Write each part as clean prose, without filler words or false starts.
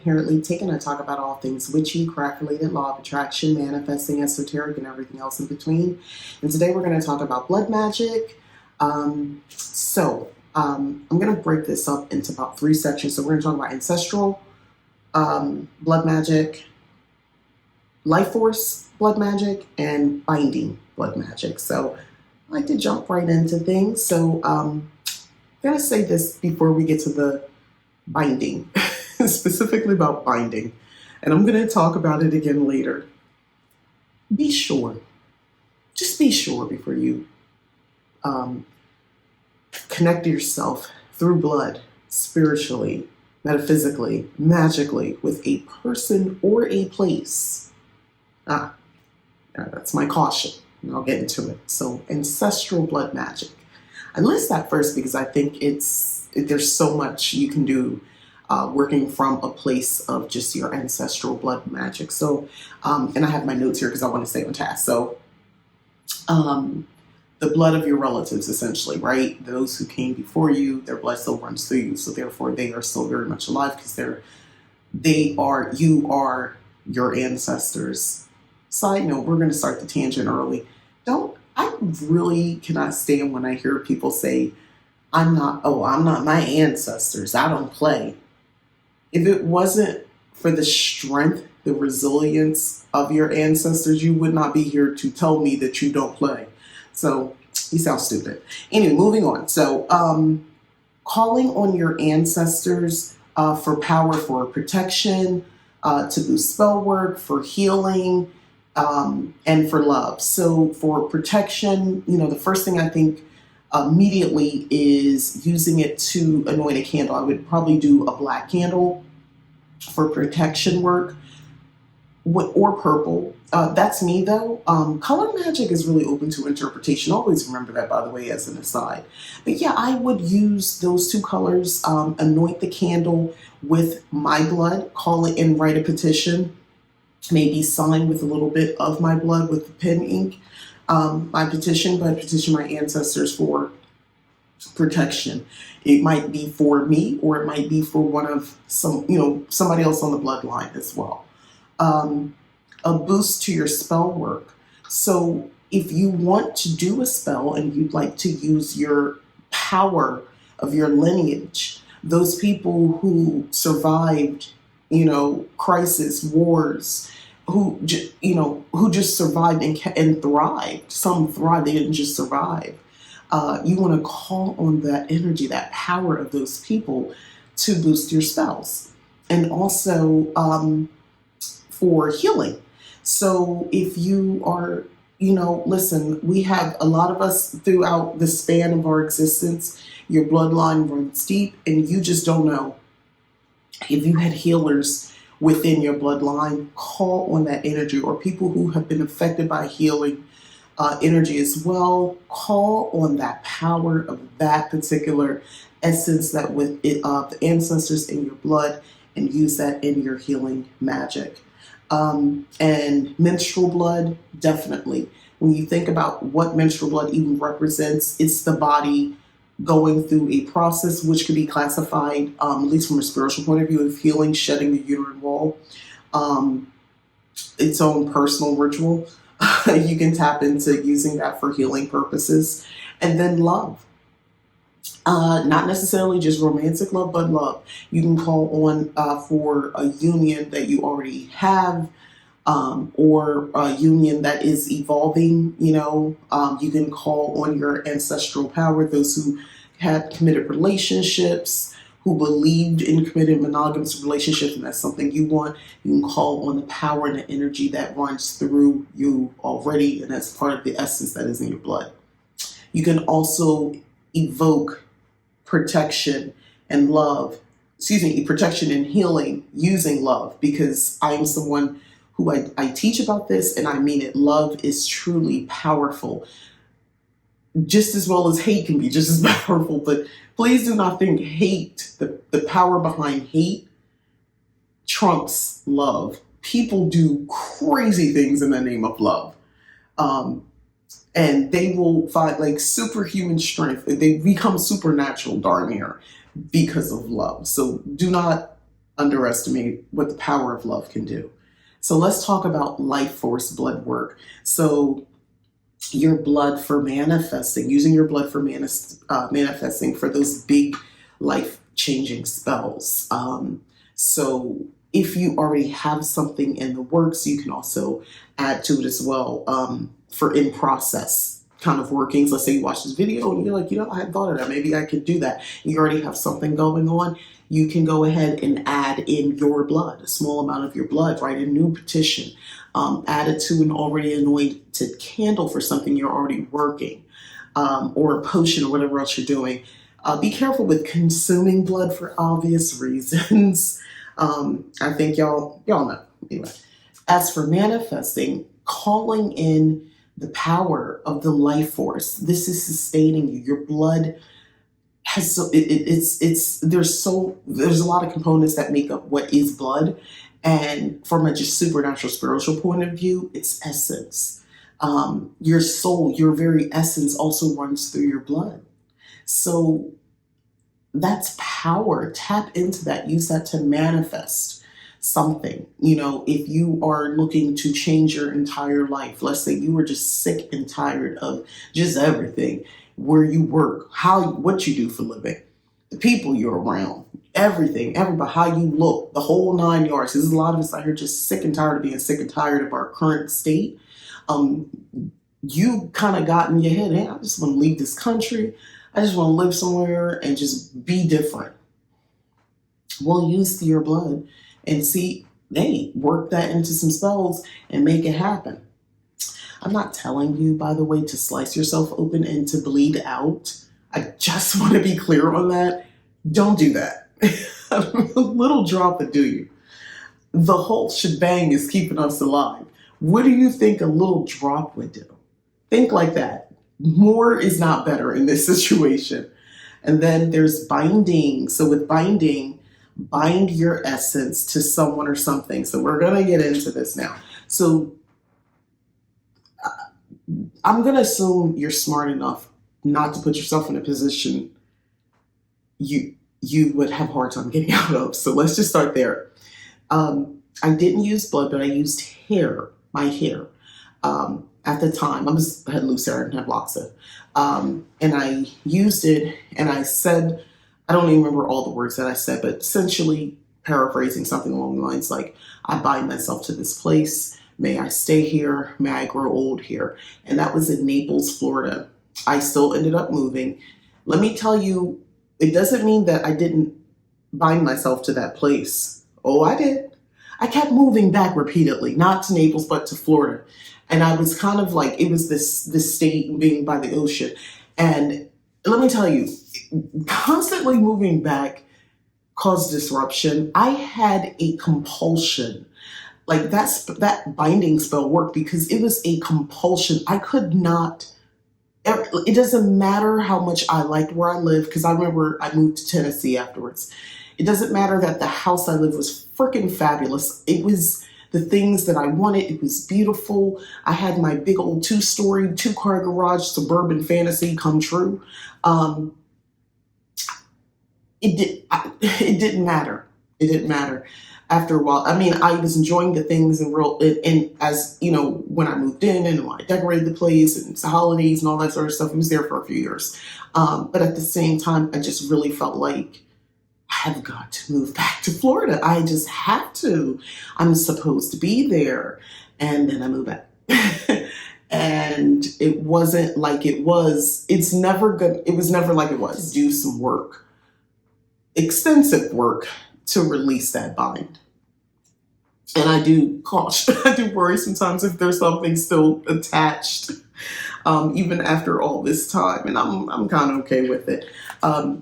inherently taken. I talk about all things witchy, craft-related, law of attraction, manifesting, esoteric, and everything else in between. And today we're going to talk about blood magic. I'm going to break this up into about 3 sections. So we're going to talk about ancestral blood magic, life force blood magic, and binding blood magic. So I like to jump right into things. So I'm going to say this before we get to the binding, specifically about binding. And I'm going to talk about it again later. Be sure, just be sure before you connect yourself through blood, spiritually, metaphysically, magically, with a person or a place. That's my caution, and I'll get into it. So ancestral blood magic. I list that first because I think there's so much you can do working from a place of just your ancestral blood magic. So, and I have my notes here because I want to stay on task. So, the blood of your relatives, essentially, right? Those who came before you, their blood still runs through you. So therefore, they are still very much alive because you are your ancestors. Side note, we're going to start the tangent early. I really cannot stand when I hear people say, I'm not my ancestors. I don't play. If it wasn't for the strength, the resilience of your ancestors, you would not be here to tell me that you don't play. So you sound stupid. Anyway, moving on. So calling on your ancestors for power, for protection, to boost spell work, for healing, and for love. So for protection, the first thing I think immediately is using it to anoint a candle. I would probably do a black candle for protection work, or purple. That's me though. Color magic is really open to interpretation. Always remember that, by the way, as an aside. But yeah, I would use those 2 colors, anoint the candle with my blood, call it and write a petition, maybe sign with a little bit of my blood with the pen ink, my petition, but petition my ancestors for protection. It might be for me, or it might be for somebody else on the bloodline as well. A boost to your spell work. So if you want to do a spell and you'd like to use your power of your lineage, those people who survived, crisis, wars, who just survived and thrived. Some thrived, they didn't just survive. You want to call on that energy, that power of those people to boost your spells. And also for healing. So if you are, listen, we have a lot of us throughout the span of our existence, your bloodline runs deep and you just don't know. If you had healers within your bloodline, call on that energy, or people who have been affected by healing energy as well, call on that power of that particular essence that with it, the ancestors in your blood, and use that in your healing magic. And menstrual blood, definitely. When you think about what menstrual blood even represents, it's the body going through a process which could be classified, at least from a spiritual point of view, of healing, shedding the uterine wall, its own personal ritual. You can tap into using that for healing purposes. And then love. Not necessarily just romantic love, but love. You can call on for a union that you already have, or a union that is evolving. You can call on your ancestral power, those who had committed relationships, who believed in committed monogamous relationships, and that's something you want. You can call on the power and the energy that runs through you already, and that's part of the essence that is in your blood. You can also evoke protection and love, protection and healing using love, because I am someone who I teach about this, and I mean it. Love is truly powerful, just as well as hate can be just as powerful. But please do not think hate, the power behind hate trumps love. People do crazy things in the name of love. And they will find like superhuman strength. They become supernatural darn near because of love. So do not underestimate what the power of love can do. So let's talk about life force blood work. So your blood for manifesting, using your blood for manifesting for those big life changing spells. So if you already have something in the works, you can also add to it as well, for in process kind of workings. Let's say you watch this video and you're like, I hadn't thought of that. Maybe I could do that. You already have something going on. You can go ahead and add in your blood, a small amount of your blood, write a new petition, add it to an already anointed candle for something you're already working, or a potion or whatever else you're doing. Be careful with consuming blood for obvious reasons. I think y'all know. Anyway, as for manifesting, calling in the power of the life force, this is sustaining you. Your blood has there's a lot of components that make up what is blood, and from a just supernatural spiritual point of view, it's essence. Your soul, your very essence, also runs through your blood. So that's power. Tap into that. Use that to manifest something. If you are looking to change your entire life, let's say you were just sick and tired of just everything, where you work, what you do for a living, the people you're around, everything, everybody, how you look, the whole 9 yards. There's a lot of us out here just sick and tired of being sick and tired of our current state. You kind of got in your head, hey, I just want to leave this country. I just want to live somewhere and just be different. Well, use your blood and see, hey, work that into some spells and make it happen. I'm not telling you, by the way, to slice yourself open and to bleed out. I just want to be clear on that. Don't do that. A little drop would do you. The whole shebang is keeping us alive. What do you think a little drop would do? Think like that. More is not better in this situation. And then there's binding. So with binding, bind your essence to someone or something. So we're going to get into this now. So I'm going to assume you're smart enough not to put yourself in a position you would have a hard time getting out of. So let's just start there. I didn't use blood, but I used my hair. At the time, I had loose hair, I didn't have locks of. And I used it, and I said, I don't even remember all the words that I said, but essentially paraphrasing something along the lines like, I bind myself to this place. May I stay here. May I grow old here. And that was in Naples, Florida. I still ended up moving. Let me tell you, it doesn't mean that I didn't bind myself to that place. Oh, I did. I kept moving back repeatedly, not to Naples, but to Florida. And I was kind of like, it was this state being by the ocean. And let me tell you, constantly moving back caused disruption. I had a compulsion. Like that binding spell worked because it was a compulsion. I could not, it doesn't matter how much I liked where I lived, because I remember I moved to Tennessee afterwards. It doesn't matter that the house I lived was freaking fabulous. It was the things that I wanted. It was beautiful. I had my big old 2-story, 2-car garage, suburban fantasy come true. It didn't matter. It didn't matter. After a while, I mean, I was enjoying the things and as you know, when I moved in and when I decorated the place and it's the holidays and all that sort of stuff, I was there for a few years. But at the same time, I just really felt like I've got to move back to Florida. I just have to. I'm supposed to be there. And then I moved back. And it wasn't like it was. It was never like it was. Do some work, extensive work, to release that bind. And I do caution, I do worry sometimes if there's something still attached, even after all this time. And I'm kind of okay with it.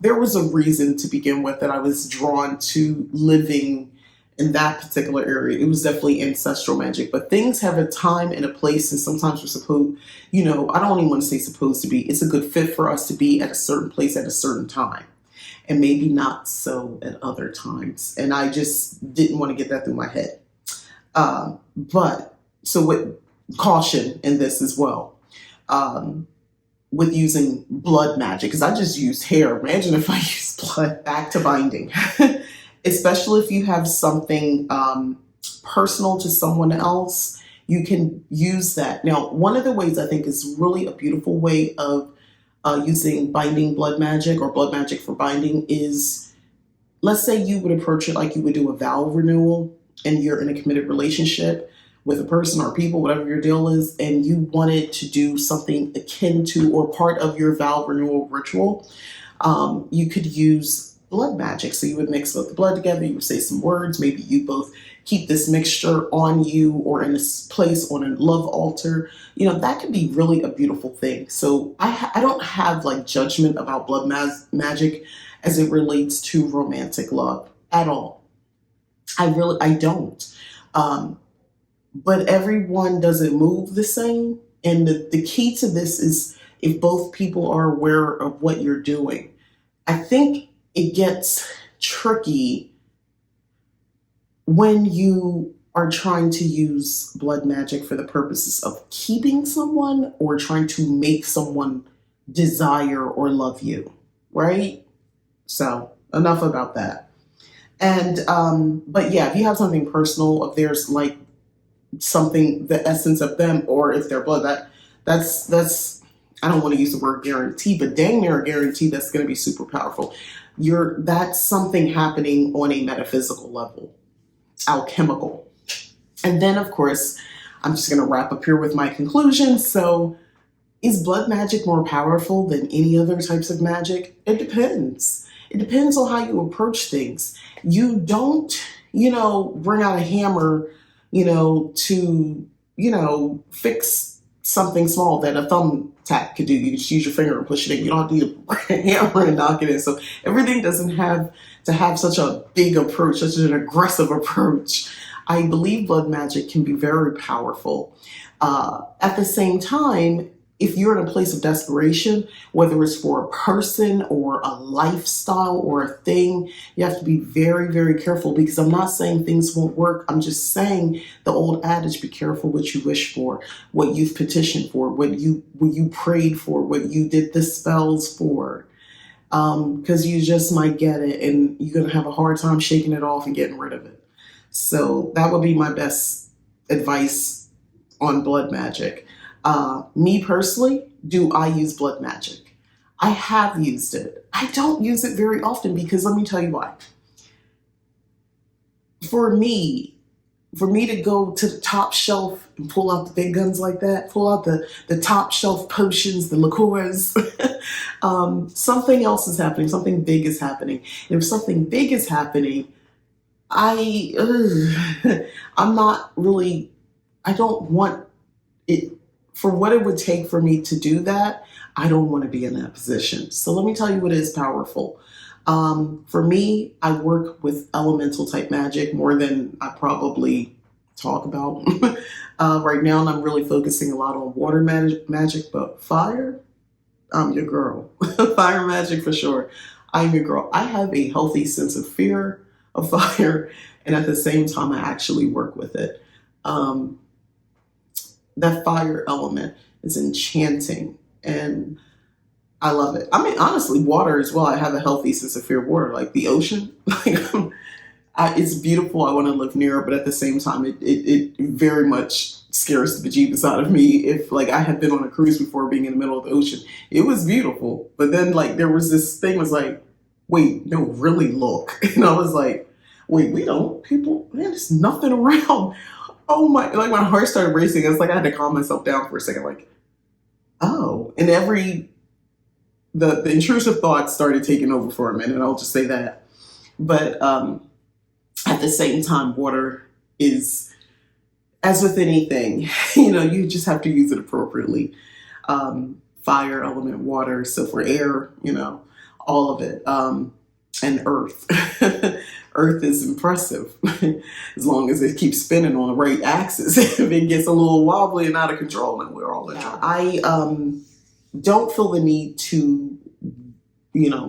There was a reason to begin with that I was drawn to living in that particular area. It was definitely ancestral magic, but things have a time and a place, and sometimes we're supposed, I don't even want to say supposed to be. It's a good fit for us to be at a certain place at a certain time, and maybe not so at other times. And I just didn't want to get that through my head. But so with caution in this as well, with using blood magic, because I just used hair. Imagine if I used blood. Back to binding. especially if you have something personal to someone else. You can use that. Now, one of the ways I think is really a beautiful way of using binding blood magic or blood magic for binding is, let's say you would approach it like you would do a vow renewal and you're in a committed relationship with a person or people, whatever your deal is, and you wanted to do something akin to or part of your vow renewal ritual. You could use blood magic. So you would mix both the blood together, you would say some words, maybe you both keep this mixture on you or in a place on a love altar. That could be really a beautiful thing. So I don't have like judgment about blood magic as it relates to romantic love at all. I don't. But everyone doesn't move the same. And the key to this is if both people are aware of what you're doing. I think it gets tricky when you are trying to use blood magic for the purposes of keeping someone or trying to make someone desire or love you, right? So enough about that. And but yeah, if you have something personal, if there's like something, the essence of them, or if they're blood, that's I don't want to use the word guarantee, but dang near a guarantee that's going to be super powerful. That's something happening on a metaphysical level, alchemical. And then of course, I'm just going to wrap up here with my conclusion. So is blood magic more powerful than any other types of magic? It depends. It depends on how you approach things. You don't, bring out a hammer, to, fix something small that a thumbtack could do. You just use your finger and push it in. You don't have to use a hammer and knock it in. So everything doesn't have to have such a big approach, such an aggressive approach. I believe blood magic can be very powerful. At the same time, if you're in a place of desperation, whether it's for a person or a lifestyle or a thing, you have to be very, very careful, because I'm not saying things won't work. I'm just saying the old adage, be careful what you wish for, what you've petitioned for, what you prayed for, what you did the spells for, because you just might get it and you're going to have a hard time shaking it off and getting rid of it. So that would be my best advice on blood magic. Me personally, do I use blood magic? I have used it. I don't use it very often because let me tell you why. For me to go to the top shelf and pull out the big guns like that, pull out the top shelf potions, the liqueurs, something else is happening. Something big is happening. And if something big is happening, I'm not really, I don't want it. For what it would take for me to do that, I don't want to be in that position. So let me tell you what is powerful. For me, I work with elemental type magic more than I probably talk about right now. And I'm really focusing a lot on water magic, but fire, I'm your girl. Fire magic for sure. I'm your girl. I have a healthy sense of fear of fire. And at the same time, I actually work with it. That fire element is enchanting and I love it. I mean, honestly, water as well. I have a healthy sense of fear of water, like the ocean. It's beautiful. I want to live near it, but at the same time, it very much scares the bejeebus out of me. If like I had been on a cruise before being in the middle of the ocean, it was beautiful. But then like there was this thing was like, wait, no, really look. And I was like, wait, we don't, people, man, there's nothing around. Oh my, like my heart started racing. It's like I had to calm myself down for a second, like, oh, and the intrusive thoughts started taking over for a minute. I'll just say that. But at the same time, water is, as with anything, you just have to use it appropriately. Fire, element, water. So for air, all of it. And earth. Earth is impressive as long as it keeps spinning on the right axis. If it gets a little wobbly and out of control, then we're all in trouble. I don't feel the need to,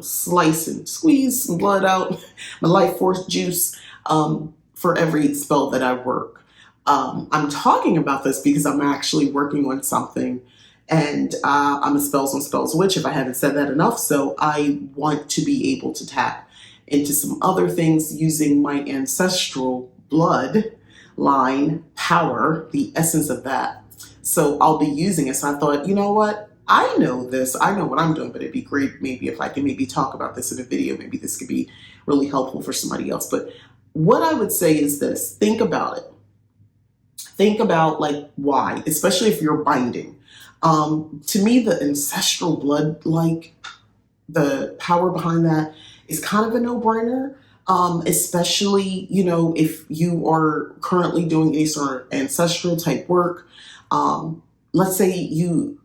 slice and squeeze some blood out, my life force juice, for every spell that I work. I'm talking about this because I'm actually working on something, and I'm a spells on spells witch, if I haven't said that enough. So I want to be able to tap into some other things using my ancestral blood line power, the essence of that. So I'll be using it. So I thought, you know what? I know this. I know what I'm doing, but it'd be great maybe if I can maybe talk about this in a video. Maybe this could be really helpful for somebody else. But what I would say is this: think about it. Think about like why, especially if you're binding. To me, the ancestral blood, like the power behind that, is kind of a no-brainer. Especially, if you are currently doing any sort of ancestral type work. Let's say you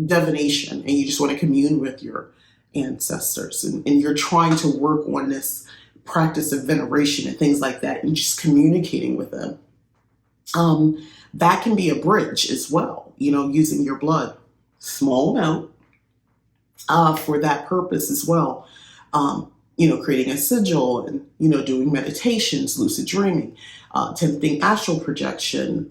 divination and you just want to commune with your ancestors, and you're trying to work on this practice of veneration and things like that, and just communicating with them. That can be a bridge as well, using your blood, small amount, for that purpose as well. Creating a sigil and, doing meditations, lucid dreaming, attempting astral projection.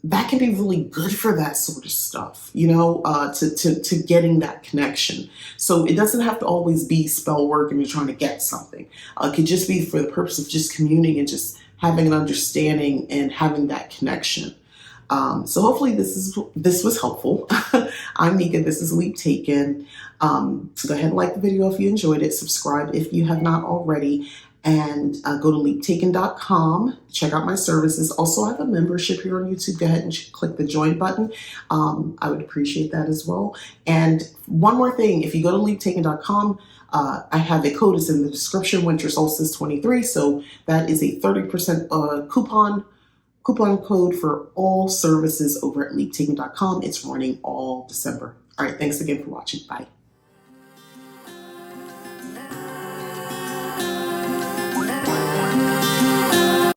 That can be really good for that sort of stuff, to getting that connection. So it doesn't have to always be spell work and you're trying to get something. It could just be for the purpose of just communing and just having an understanding and having that connection. So hopefully this was helpful. I'm Nika. This is Leap Taken. Go ahead and like the video if you enjoyed it. Subscribe if you have not already. And go to leaptaken.com. Check out my services. Also, I have a membership here on YouTube. Go ahead and click the join button. I would appreciate that as well. And one more thing, if you go to leaptaken.com, I have a code. It's in the description, Winter Solstice 23. So that is a 30% coupon code for all services over at leaptaken.com. It's running all December. All right. Thanks again for watching. Bye.